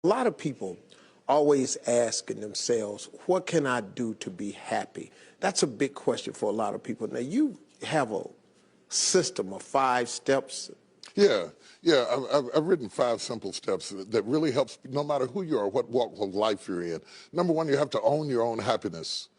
A lot of people always asking themselves, what can I do to be happy? That's a big question for a lot of people. Now, you have a system of 5 steps. Yeah. I've written 5 simple steps that really helps no matter who you are, what walk of life you're in. Number 1, you have to own your own happiness.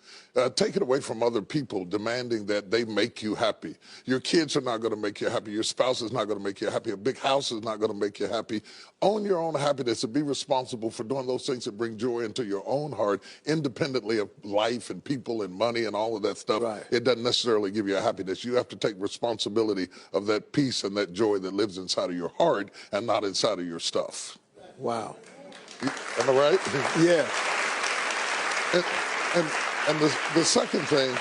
Take it away from other people demanding that they make you happy. Your kids are not going to make you happy. Your spouse is not going to make you happy. A big house is not going to make you happy. Own your own happiness and be responsible for doing those things that bring joy into your own heart, independently of life and people and money and all of that stuff. Right. It doesn't necessarily give you a happiness. You have to take responsibility of that peace and that joy that lives inside of your heart and not inside of your stuff. Wow. Am I right? Yeah. And the second thing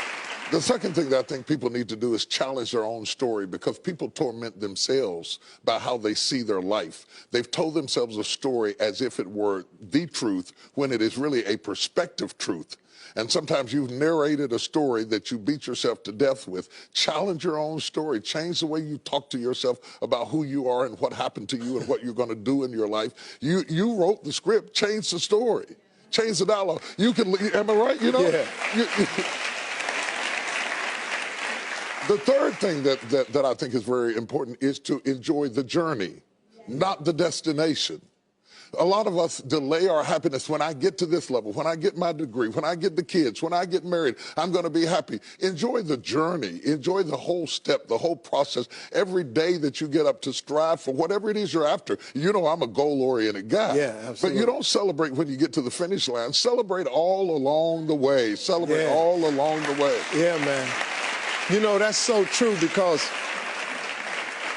that I think people need to do is challenge their own story, because people torment themselves by how they see their life. They've told themselves a story as if it were the truth when it is really a perspective truth. And sometimes you've narrated a story that you beat yourself to death with. Challenge your own story. Change the way you talk to yourself about who you are and what happened to you and what you're going to do in your life. You wrote the script. Change the story. Change the dialogue. You can, am I right? You know? Yeah. The third thing that I think is very important is to enjoy the journey, not the destination. A lot of us delay our happiness. When I get to this level, when I get my degree, when I get the kids, when I get married, I'm going to be happy. Enjoy the journey. Enjoy the whole step, the whole process. Every day that you get up to strive for whatever it is you're after. You know, I'm a goal-oriented guy. Yeah, absolutely. But you don't celebrate when you get to the finish line. Celebrate all along the way. Celebrate all along the way. Yeah, man. You know, that's so true, because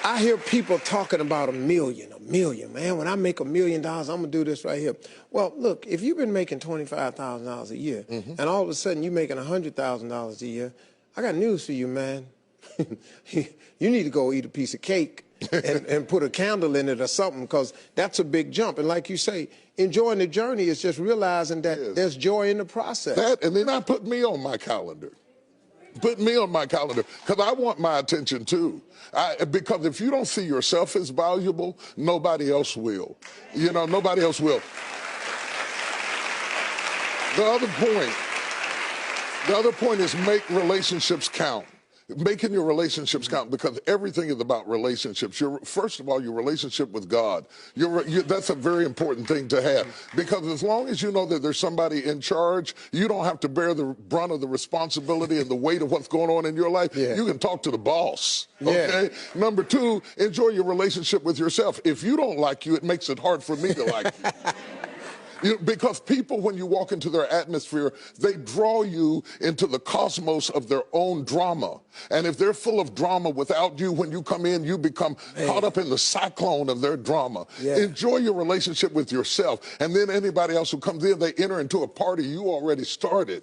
I hear people talking about a million, man. When I make $1 million, I'm going to do this right here. Well, look, if you've been making $25,000 a year, and all of a sudden you're making $100,000 a year, I got news for you, man. You need to go eat a piece of cake and put a candle in it or something, because that's a big jump. And like you say, enjoying the journey is just realizing that there's joy in the process. That, and then I put me on my calendar. Put me on my calendar, because I want my attention too. Because if you don't see yourself as valuable, nobody else will. You know, nobody else will. The other point is make relationships count. Making your relationships count, because everything is about relationships. First of all, your relationship with God. That's a very important thing to have, because as long as you know that there's somebody in charge, you don't have to bear the brunt of the responsibility and the weight of what's going on in your life. You can talk to the boss. Okay. Number 2, enjoy your relationship with yourself. If you don't like you, it makes it hard for me to like you. Because people, when you walk into their atmosphere, they draw you into the cosmos of their own drama. And if they're full of drama without you, when you come in, you become caught up in the cyclone of their drama. Enjoy your relationship with yourself. And then anybody else who comes in, they enter into a party you already started.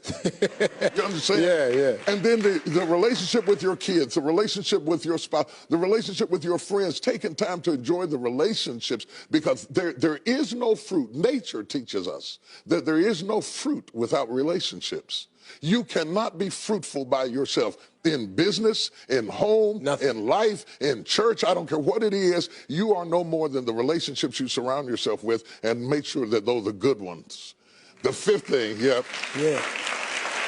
You understand? And then the relationship with your kids, the relationship with your spouse, the relationship with your friends, taking time to enjoy the relationships, because there is no fruit. Nature teaches us that there is no fruit without relationships. You cannot be fruitful by yourself. In business, in home, in life, in church, I don't care what it is, you are no more than the relationships you surround yourself with, and make sure that those are good ones. The 5th thing,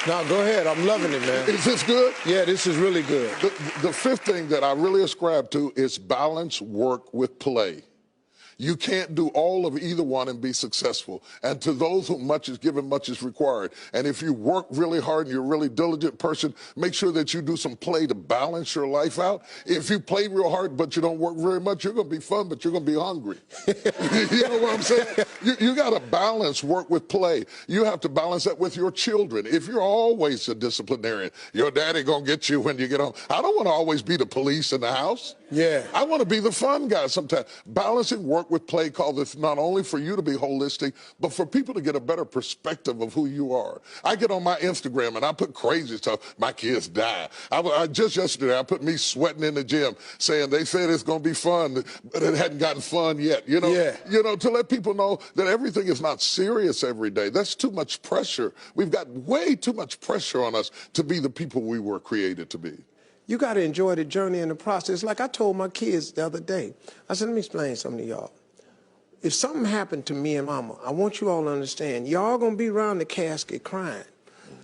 Now, go ahead. I'm loving it, man. Is this good? Yeah, this is really good. The 5th thing that I really ascribe to is balance work with play. You can't do all of either one and be successful. And to those whom much is given, much is required. And if you work really hard and you're a really diligent person, make sure that you do some play to balance your life out. If you play real hard but you don't work very much, you're going to be fun, but you're going to be hungry. You know what I'm saying? You got to balance work with play. You have to balance that with your children. If you're always a disciplinarian, your daddy going to get you when you get home. I don't want to always be the police in the house. I want to be the fun guy sometimes. Balancing work with play called this not only for you to be holistic, but for people to get a better perspective of who you are. I get on my Instagram and I put crazy stuff. My kids die. Just yesterday, I put me sweating in the gym saying they said it's going to be fun, but it hadn't gotten fun yet. You know, to let people know that everything is not serious every day. That's too much pressure. We've got way too much pressure on us to be the people we were created to be. You got to enjoy the journey and the process. Like I told my kids the other day, I said, let me explain something to y'all. if something happened to me and Mama, I want you all to understand, y'all gonna be around the casket crying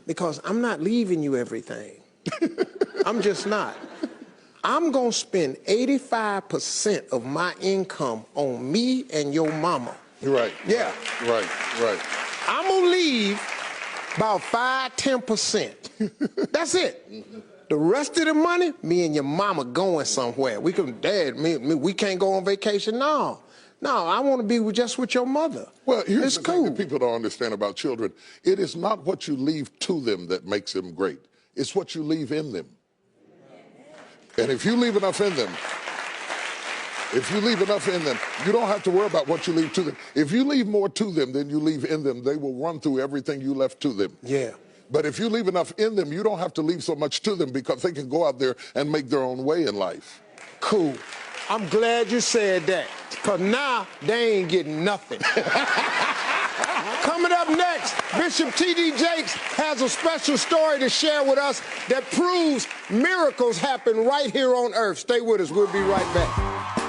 because I'm not leaving you everything. I'm just not. I'm gonna spend 85% of my income on me and your mama. Right. Yeah. Right. I'm gonna leave about 5–10%. That's it. The rest of the money, me and your mama going somewhere. We can, Dad, we can't go on vacation. No, I want to be just with your mother. Well, here's it's the cool. thing that people don't understand about children. It is not what you leave to them that makes them great. It's what you leave in them. And if you leave enough in them, you don't have to worry about what you leave to them. If you leave more to them than you leave in them, they will run through everything you left to them. Yeah. But if you leave enough in them, you don't have to leave so much to them because they can go out there and make their own way in life. Cool. I'm glad you said that, because now they ain't getting nothing. Coming up next, Bishop T.D. Jakes has a special story to share with us that proves miracles happen right here on earth. Stay with us. We'll be right back.